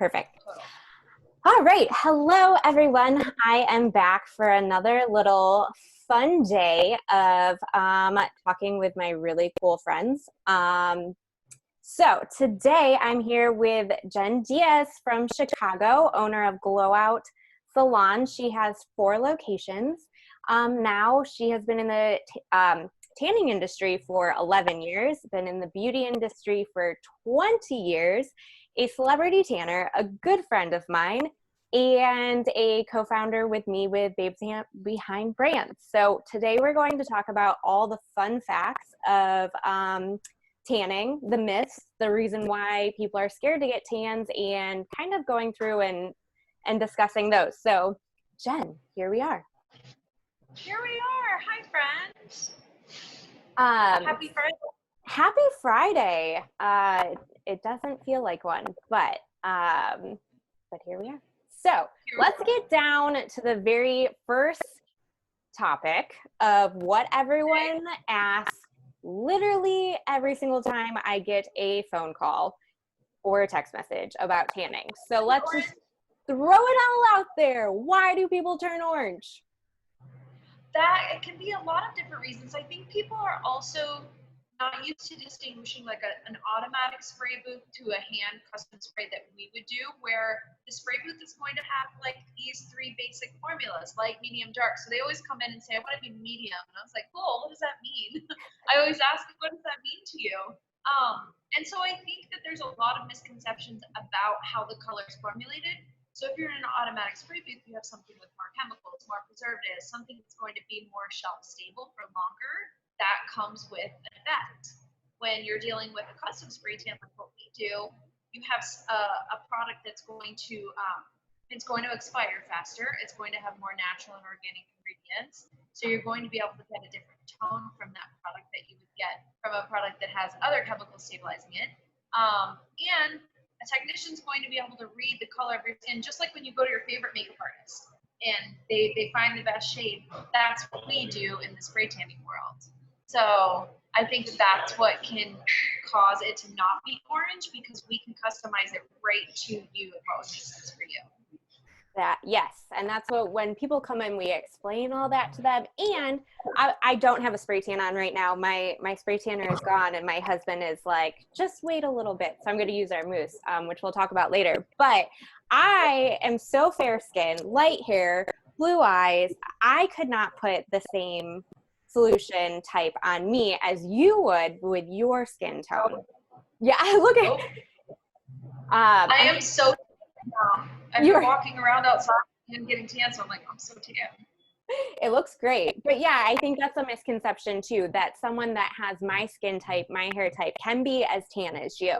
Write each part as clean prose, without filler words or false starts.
Perfect. All right. Hello, everyone. I am back for another little fun day of talking with my really cool friends. So today I'm here with Jenn from Chicago, owner of Glowout Salons. She has 4 locations. Now she has been in the tanning industry for 11 years, been in the beauty industry for 20 years, a celebrity tanner, a good friend of mine, and a co-founder with me with Babes Behind Brands. So today we're going to talk about all the fun facts of tanning, the myths, the reason why people are scared to get tans, and kind of going through and discussing those. So Jenn, here we are. Here we are. Hi, friends. Happy Friday. Happy Friday. It doesn't feel like one, but here we are. So let's get down to the very first topic of what everyone asks literally every single time I get a phone call or a text message about tanning. So let's just throw it all out there. Why do people turn orange? That it can be a lot of different reasons. I think people are also not used to distinguishing like an automatic spray booth to a hand custom spray that we would do, where the spray booth is going to have like these 3 basic formulas, light, medium, dark. So they always come in and say, I want to be medium. And I was like, cool, what does that mean? I always ask, what does that mean to you? And so I think that there's a lot of misconceptions about how the color is formulated. So if you're in an automatic spray booth, you have something with more chemicals, more preservatives, something that's going to be more shelf stable for longer. That comes with an effect. When you're dealing with a custom spray tan like what we do, you have a product that's going to it's going to expire faster. It's going to have more natural and organic ingredients. So you're going to be able to get a different tone from that product that you would get from a product that has other chemicals stabilizing it. And a technician's going to be able to read the color of your skin, just like when you go to your favorite makeup artist and they find the best shade. That's what we do in the spray tanning world. So I think that's what can cause it to not be orange, because we can customize it right to you and what makes sense for you. Yes, and that's what, when people come in, we explain all that to them. And I don't have a spray tan on right now. My spray tanner is gone, and my husband is like, just wait a little bit. So I'm going to use our mousse, which we'll talk about later. But I am so fair skin, light hair, blue eyes. I could not put the same solution type on me as you would with your skin tone. Yeah, look at. I am so. I've been walking around outside and getting tan, so I'm like, I'm so tan. It looks great. But yeah, I think that's a misconception too, that someone that has my skin type, my hair type, can be as tan as you.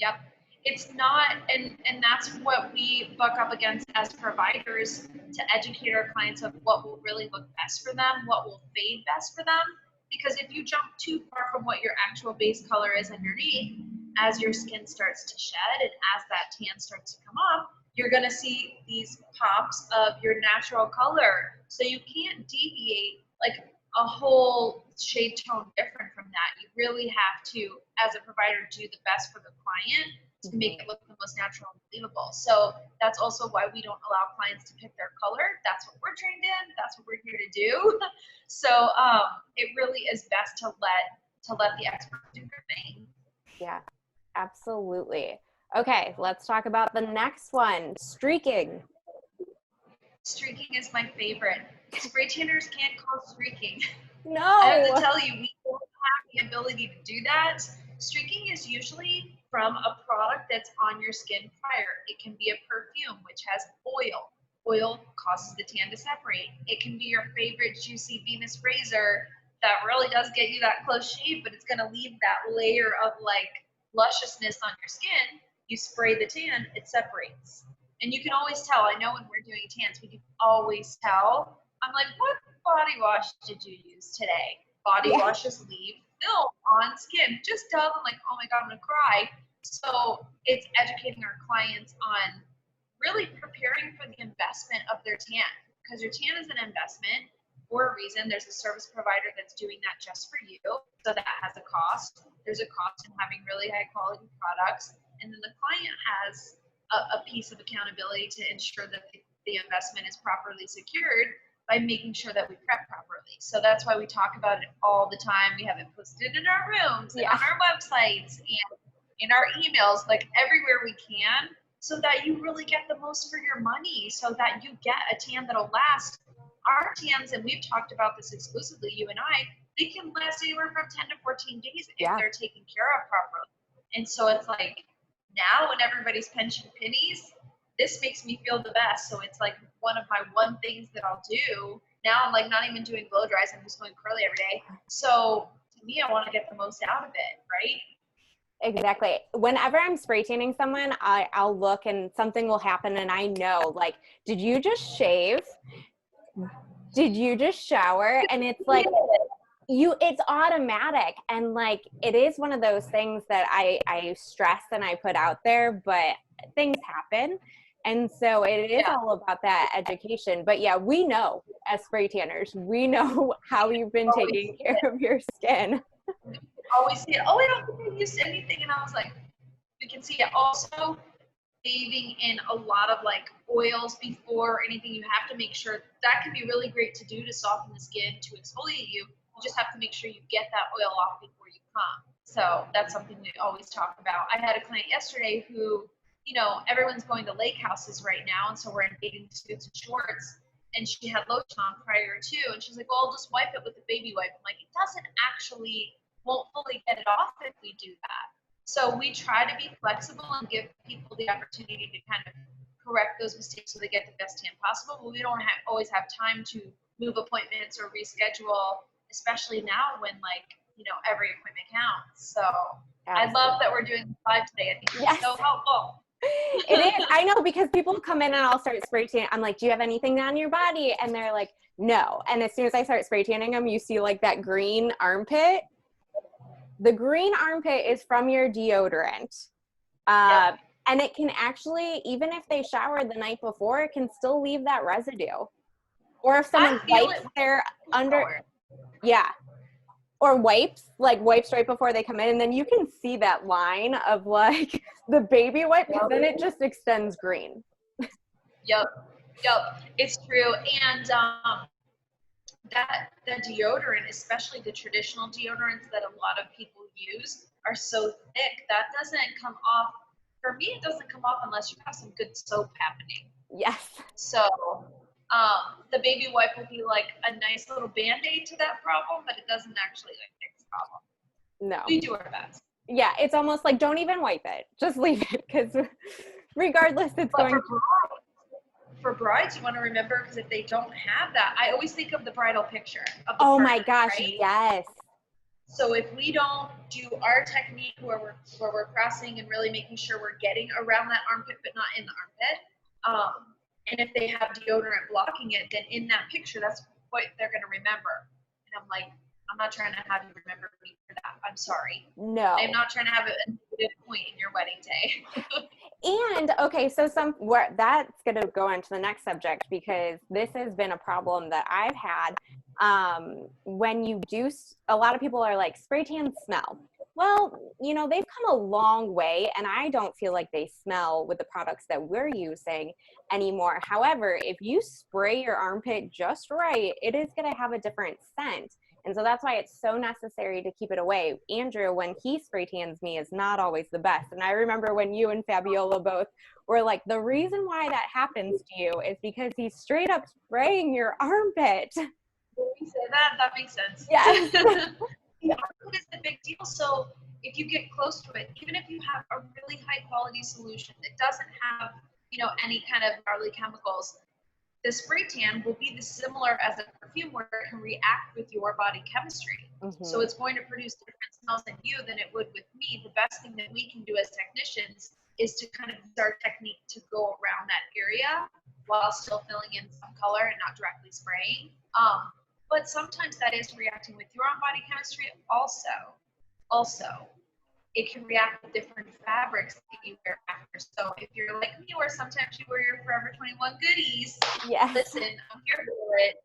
Yep. It's not, and that's what we buck up against as providers, to educate our clients of what will really look best for them, what will fade best for them. Because if you jump too far from what your actual base color is underneath, as your skin starts to shed and as that tan starts to come off, you're going to see these pops of your natural color. So you can't deviate like a whole shade tone different from that. You really have to, as a provider, do the best for the client to make it look the most natural and believable. So that's also why we don't allow clients to pick their color. That's what we're trained in. That's what we're here to do. So it really is best to let the expert do their thing. Yeah, absolutely. Okay, let's talk about the next one, streaking. Streaking is my favorite. Spray tanners can't cause streaking. No. I have to tell you, we don't have the ability to do that. Streaking is usually from a product that's on your skin prior. It can be a perfume, which has oil. Oil causes the tan to separate. It can be your favorite juicy Venus razor that really does get you that close shave, but it's going to leave that layer of like lusciousness on your skin. You spray the tan, it separates. And you can always tell. I know when we're doing tans, we can always tell. I'm like, what body wash did you use today? Body washes leave film on skin. Just tell them like, oh my God, I'm gonna cry. So it's educating our clients on really preparing for the investment of their tan, because your tan is an investment for a reason. There's a service provider that's doing that just for you, so that has a cost. There's a cost in having really high quality products. And then the client has a piece of accountability to ensure that the investment is properly secured by making sure that we prep properly. So that's why we talk about it all the time. We have it posted in our rooms and on our websites and in our emails, like everywhere we can, so that you really get the most for your money, so that you get a tan that'll last. Our tans, and we've talked about this exclusively, you and I, they can last anywhere from 10 to 14 days if they're taken care of properly. And so it's like, now when everybody's pinching pennies, this makes me feel the best. So it's like one of my things that I'll do. Now I'm like not even doing blow dries, I'm just going curly every day. So to me, I want to get the most out of it, right? Exactly. Whenever I'm spray tanning someone, I'll look and something will happen and I know, like, did you just shave? Did you just shower? And it's like, it's automatic. And like, it is one of those things that I stress and I put out there, but things happen. And so it is all about that education. But yeah, we know as spray tanners, we know how you've been taking care of your skin. Always see it. Oh, I don't think I used anything. And I was like, we can see it. Also, bathing in a lot of like oils before anything, you have to make sure that can be really great to do to soften the skin, to exfoliate you. You just have to make sure you get that oil off before you come. So that's something we always talk about. I had a client yesterday who, you know, everyone's going to lake houses right now, and so we're in bathing suits and shorts. And she had lotion on prior to, and she's like, well, I'll just wipe it with the baby wipe. I'm like, it doesn't actually, won't fully get it off if we do that. So we try to be flexible and give people the opportunity to kind of correct those mistakes so they get the best tan possible. But we don't always have time to move appointments or reschedule, especially now when, like, you know, every appointment counts. So I love that we're doing live today. I think it's so helpful. It is. I know, because people come in and I'll start spray tanning. I'm like, do you have anything on your body? And they're like, no. And as soon as I start spray tanning them, you see like that green armpit. The green armpit is from your deodorant. And it can actually, even if they showered the night before, it can still leave that residue. Or if someone wipes their under, or wipes right before they come in, and then you can see that line of like the baby wipe, because then it just extends green. Yep, it's true. And that the deodorant, especially the traditional deodorants that a lot of people use, are so thick that doesn't come off. For me, it doesn't come off unless you have some good soap happening. Yes. So the baby wipe will be like a nice little band-aid to that problem, but it doesn't actually like fix the problem. No. We do our best. Yeah, it's almost like, don't even wipe it. Just leave it, because regardless, it's going to. For brides, you want to remember, because if they don't have that, I always think of the bridal picture of the Oh partner, my gosh, right? yes. So if we don't do our technique where we're crossing and really making sure we're getting around that armpit but not in the armpit, and if they have deodorant blocking it, then in that picture, that's what they're going to remember. And I'm like, I'm not trying to have you remember me for that. I'm sorry. No. I'm not trying to have a negative point in your wedding day. And okay, so that's going to go into the next subject, because this has been a problem that I've had. When you do, a lot of people are like, spray tans smell. Well, you know, they've come a long way, and I don't feel like they smell with the products that we're using anymore. However, if you spray your armpit just right, it is going to have a different scent. And so that's why it's so necessary to keep it away. Andrew, when he spray tans me, is not always the best. And I remember when you and Fabiola both were like, the reason why that happens to you is because he's straight up spraying your armpit. When we say that, that makes sense. Yes. The armpit is the big deal. So if you get close to it, even if you have a really high quality solution that doesn't have, you know, any kind of gnarly chemicals, the spray tan will be similar as a perfume, where it can react with your body chemistry. Mm-hmm. So it's going to produce different smells in you than it would with me. The best thing that we can do as technicians is to kind of use our technique to go around that area while still filling in some color and not directly spraying. But sometimes that is reacting with your own body chemistry also. It can react with different fabrics that you wear after. So if you're like me, where sometimes you wear your Forever 21 goodies, listen, I'm here for it.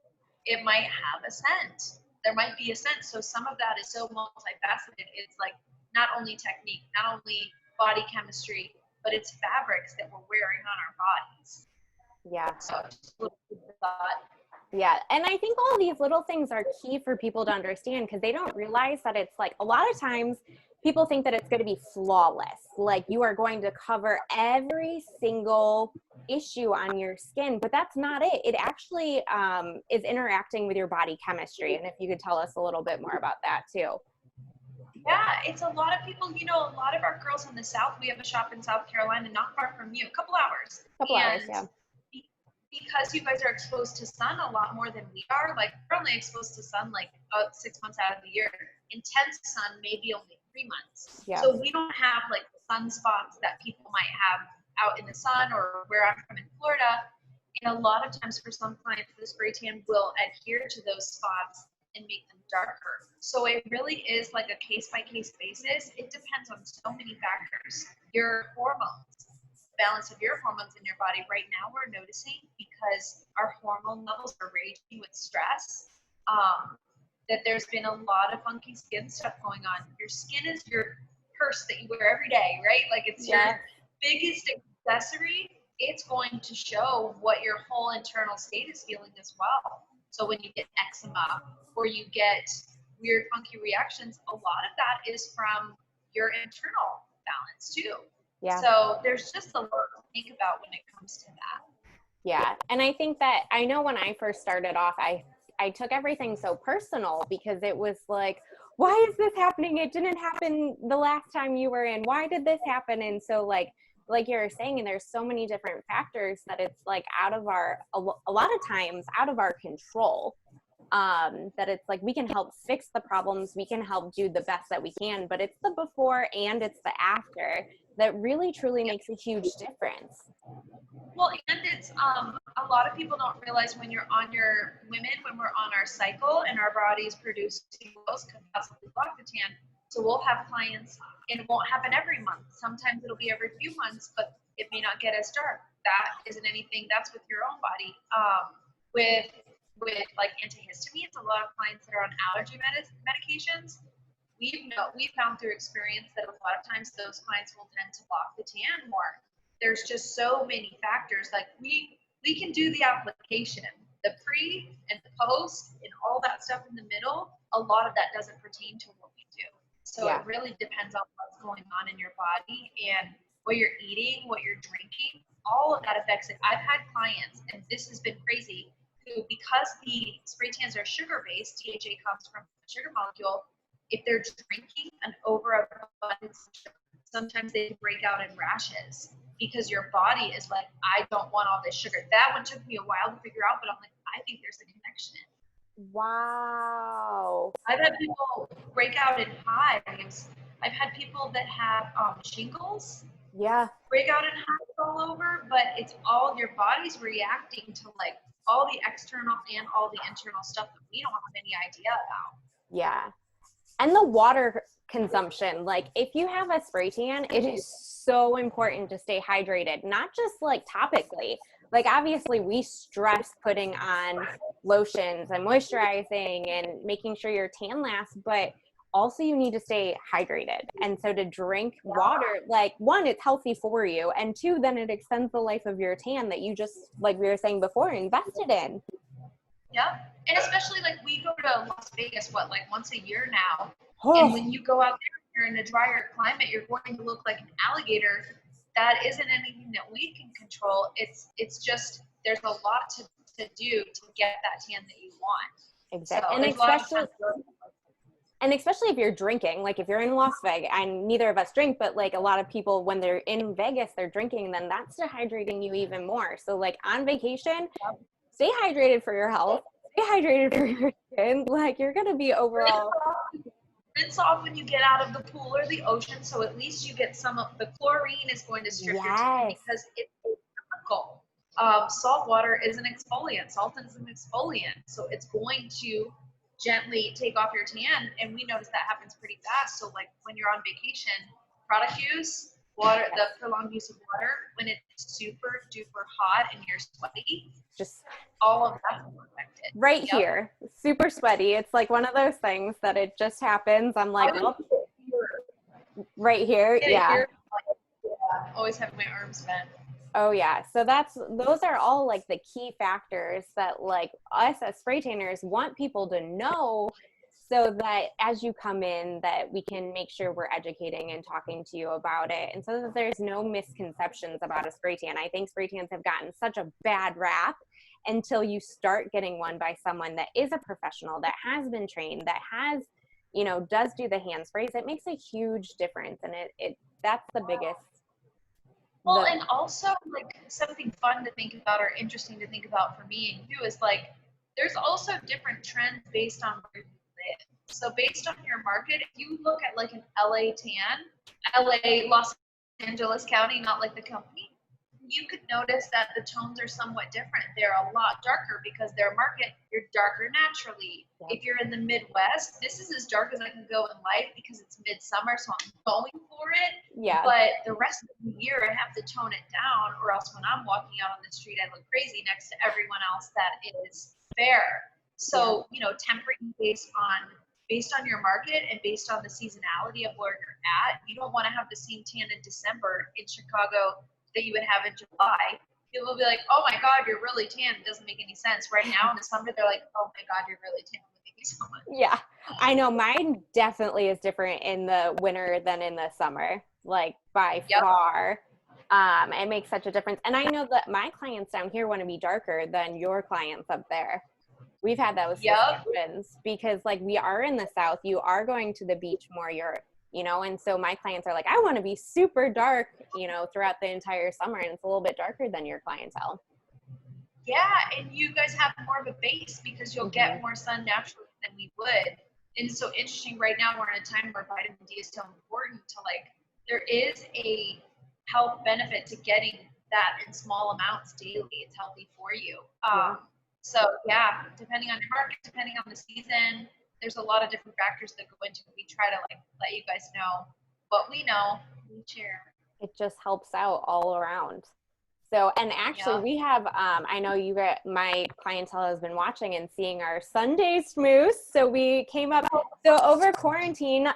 It might have a scent. There might be a scent. So some of that is so multifaceted. It's like not only technique, not only body chemistry, but it's fabrics that we're wearing on our bodies. Yeah. So just a little bit of thought. Yeah. And I think all these little things are key for people to understand, because they don't realize that it's like a lot of times people think that it's going to be flawless. Like you are going to cover every single issue on your skin, but that's not it. It actually is interacting with your body chemistry. And if you could tell us a little bit more about that too. Yeah, it's a lot of people, you know, a lot of our girls in the South, we have a shop in South Carolina, not far from you, a couple hours. Yeah. Because you guys are exposed to sun a lot more than we are, like we're only exposed to sun like 6 months out of the year. Intense sun maybe only 3 months. Yeah. So we don't have like the sunspots that people might have out in the sun, or where I'm from in Florida. And a lot of times for some clients, the spray tan will adhere to those spots and make them darker. So it really is like a case-by-case basis. It depends on so many factors. Your hormones, balance of your hormones in your body. Right now we're noticing, because our hormone levels are raging with stress, that there's been a lot of funky skin stuff going on. Your skin is your purse that you wear every day, right? Like it's your biggest accessory. It's going to show what your whole internal state is feeling as well. So when you get eczema or you get weird funky reactions, a lot of that is from your internal balance too. Yeah. So there's just a lot to think about when it comes to that. Yeah. And I think that, I know when I first started off, I took everything so personal, because it was like, why is this happening? It didn't happen the last time you were in. Why did this happen? And so like you're saying, and there's so many different factors that it's like out of our, a lot of times out of our control, that it's like we can help fix the problems, we can help do the best that we can, but it's the before and it's the after that really truly makes a huge difference. Well, and it's a lot of people don't realize when you're on your when we're on our cycle and our body's producing oils can possibly block the tan. So we'll have clients, and it won't happen every month. Sometimes it'll be every few months, but it may not get as dark. That isn't anything. That's with your own body. With like antihistamines, a lot of clients that are on allergy medications, we've found through experience that a lot of times those clients will tend to block the tan more. There's just so many factors. Like we can do the application, the pre and the post and all that stuff in the middle. A lot of that doesn't pertain to what we do. So It really depends on what's going on in your body and what you're eating, what you're drinking. All of that affects it. I've had clients, and this has been crazy, who, because the spray tans are sugar-based, DHA comes from a sugar molecule, if they're drinking an overabundance of sugar, sometimes they break out in rashes, because your body is like, I don't want all this sugar. That one took me a while to figure out, but I'm like, I think there's a connection. Wow. I've had people break out in hives. I've had people that have shingles. Yeah. Break out in hives all over, but it's all your body's reacting to like all the external and all the internal stuff that we don't have any idea about. Yeah. And the water consumption, like if you have a spray tan, it is so important to stay hydrated, not just like topically. Like obviously we stress putting on lotions and moisturizing and making sure your tan lasts, but also you need to stay hydrated. And so to drink water, like one, it's healthy for you, and two, then it extends the life of your tan that you just, like we were saying before, invested in. Yeah. And especially like we go to Las Vegas, like once a year now. Oh. And when you go out there, you're in a drier climate, you're going to look like an alligator. That isn't anything that we can control. It's just, there's a lot to do to get that tan that you want. Exactly. So and especially if you're drinking, like if you're in Las Vegas, and neither of us drink, but like a lot of people, when they're in Vegas, they're drinking, then that's dehydrating you even more. So like on vacation, stay hydrated for your health, stay hydrated for your skin. Like you're going to be overall. Rinse off when you get out of the pool or the ocean, so at least you get some of the chlorine is going to strip your tan, because it's chemical. Salt water is an exfoliant. Salt is an exfoliant, so it's going to gently take off your tan, and we notice that happens pretty fast. So like when you're on vacation, product use, water, the prolonged use of water, when it's super duper hot and you're sweaty, just all of that's affected. Right here, super sweaty. It's like one of those things that it just happens. I'm like, oh, right here, yeah. always having my arms bent. Oh yeah. So those are all like the key factors that like us as spray tanners want people to know, so that as you come in that we can make sure we're educating and talking to you about it, and so that there's no misconceptions about a spray tan. I think spray tans have gotten such a bad rap until you start getting one by someone that is a professional, that has been trained, that has, does do the hand sprays. It makes a huge difference, and it that's the biggest. Well, and also like something fun to think about or interesting to think about for me and you is like there's also different trends based on where you live. So based on your market, if you look at like an LA tan, LA, Los Angeles County, not like the company, you could notice that the tones are somewhat different. They're a lot darker because their market, you're darker naturally. Yeah. If you're in the Midwest, this is as dark as I can go in life because it's midsummer, so I'm going for it. Yeah. But the rest of the year, I have to tone it down, or else when I'm walking out on the street, I look crazy next to everyone else that is fair. So, tempering based on your market and based on the seasonality of where you're at, you don't want to have the same tan in December in Chicago that you would have in July. People will be like, oh my God, you're really tan. It doesn't make any sense. Right now in the summer, they're like, oh my God, you're really tan. Thank you so much. Yeah, I know mine definitely is different in the winter than in the summer, like by far. It makes such a difference. And I know that my clients down here want to be darker than your clients up there. We've had those discussions because like we are in the South, you are going to the beach more, and so my clients are like, I want to be super dark, throughout the entire summer, and it's a little bit darker than your clientele. Yeah, and you guys have more of a base because you'll get more sun naturally than we would. And it's so interesting right now, we're in a time where vitamin D is so important to there is a health benefit to getting that in small amounts daily. It's healthy for you. So yeah, depending on your market, depending on the season, there's a lot of different factors that go into it. We try to let you guys know what we know, we share. It just helps out all around. So, and actually we have, I know my clientele has been watching and seeing our Sunday smooth. So we came up, so over quarantine,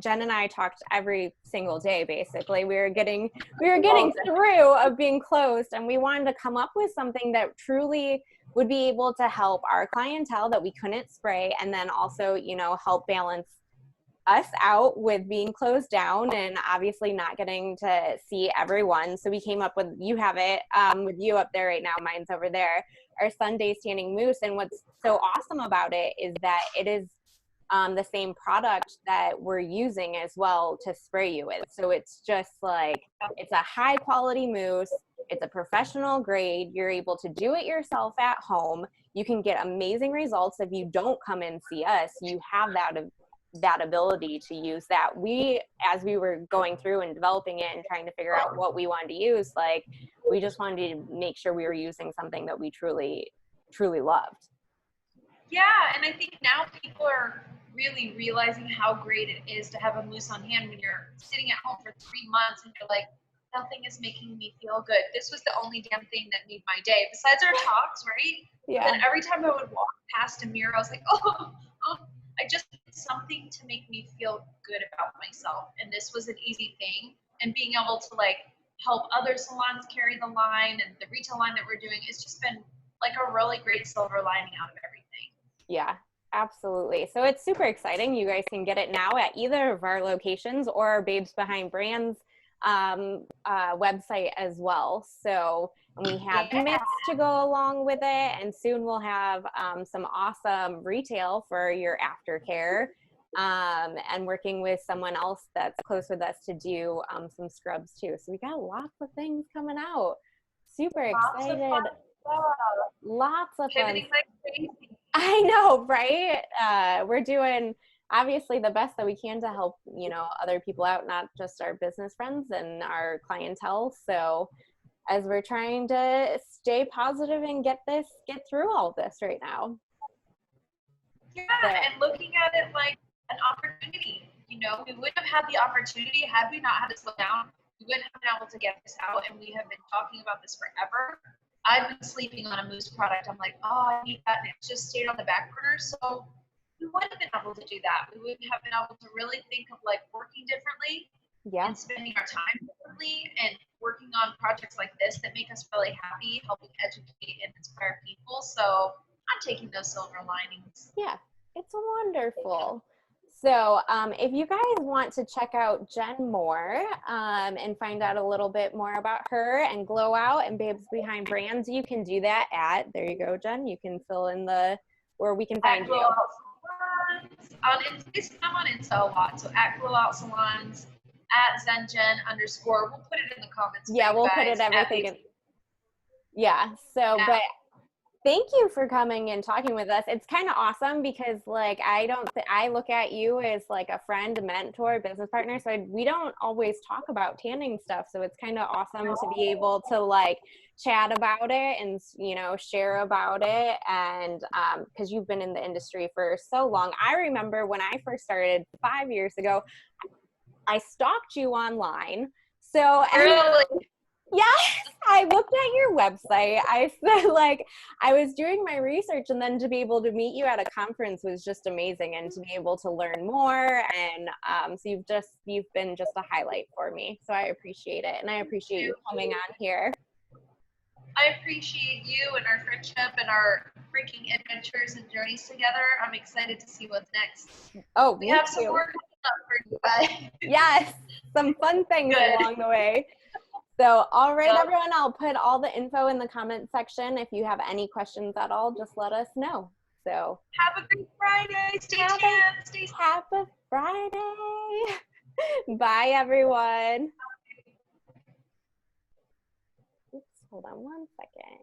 Jen and I talked every single day, basically. We were getting through of being closed, and we wanted to come up with something that truly would be able to help our clientele that we couldn't spray, and then also, help balance us out with being closed down and obviously not getting to see everyone. So we came up with, you have it with you up there right now, mine's over there, our Sunday Standing Mousse. And what's so awesome about it is that it is the same product that we're using as well to spray you with. So it's just like, it's a high quality mousse. It's a professional grade. You're able to do it yourself at home. You can get amazing results if you don't come and see us. You have that ability to use that. As we were going through and developing it and trying to figure out what we wanted to use, we just wanted to make sure we were using something that we truly loved. Yeah, and I think now people are really realizing how great it is to have a mousse on hand when you're sitting at home for 3 months and you're like, nothing is making me feel good. This was the only damn thing that made my day, besides our talks, right? Yeah. And then every time I would walk past a mirror, I was like, oh, I just did something to make me feel good about myself. And this was an easy thing. And being able to help other salons carry the line and the retail line that we're doing, it's just been a really great silver lining out of everything. Yeah, absolutely. So it's super exciting. You guys can get it now at either of our locations or our Babes Behind Brands website as well. So we have mitts to go along with it, and soon we'll have some awesome retail for your aftercare, and working with someone else that's close with us to do some scrubs too. So we got lots of things coming out. Super excited. Lots of fun. I know, right? We're doing obviously the best that we can to help, other people out, not just our business friends and our clientele. So as we're trying to stay positive and get through all this right now. Yeah, and looking at it like an opportunity. We wouldn't have had the opportunity had we not had to slow down. We wouldn't have been able to get this out, and we have been talking about this forever. I've been sleeping on a mousse product. I'm like, oh, I need that, and it just stayed on the back burner. So we wouldn't have been able to do that. We wouldn't have been able to really think of working differently and spending our time differently and working on projects like this that make us really happy, helping educate and inspire people. So I'm taking those silver linings. Yeah, it's wonderful. So if you guys want to check out Jenn more and find out a little bit more about her and Glowout and Babes Behind Brands, you can do that at, there you go, Jenn. You can fill in the, where we can find you. Salons. On Instagram, I'm on Insta a lot. So at Glowout Salons, at @ZenJenn_. We'll put it in the comments. Yeah, we'll put it everything in. Yeah, so, but thank you for coming and talking with us. It's kind of awesome because like I look at you as like a friend, a mentor, business partner. So we don't always talk about tanning stuff. So it's kind of awesome to be able to like chat about it and, you know, share about it. And because you've been in the industry for so long. I remember when I first started 5 years ago, I stalked you online. So Really? yes, I looked at your website. I said, like, I was doing my research, and then to be able to meet you at a conference was just amazing, and to be able to learn more. And so you've been just a highlight for me. So I appreciate it, and I appreciate you coming on here. I appreciate you and our friendship and our freaking adventures and journeys together. I'm excited to see what's next. Oh, we have some more coming up for you guys. Yes, some fun things along the way. So, all right, everyone, I'll put all the info in the comment section. If you have any questions at all, just let us know. So, have a great Friday. Stay tuned. Happy Friday. Bye, everyone. Oops, hold on one second.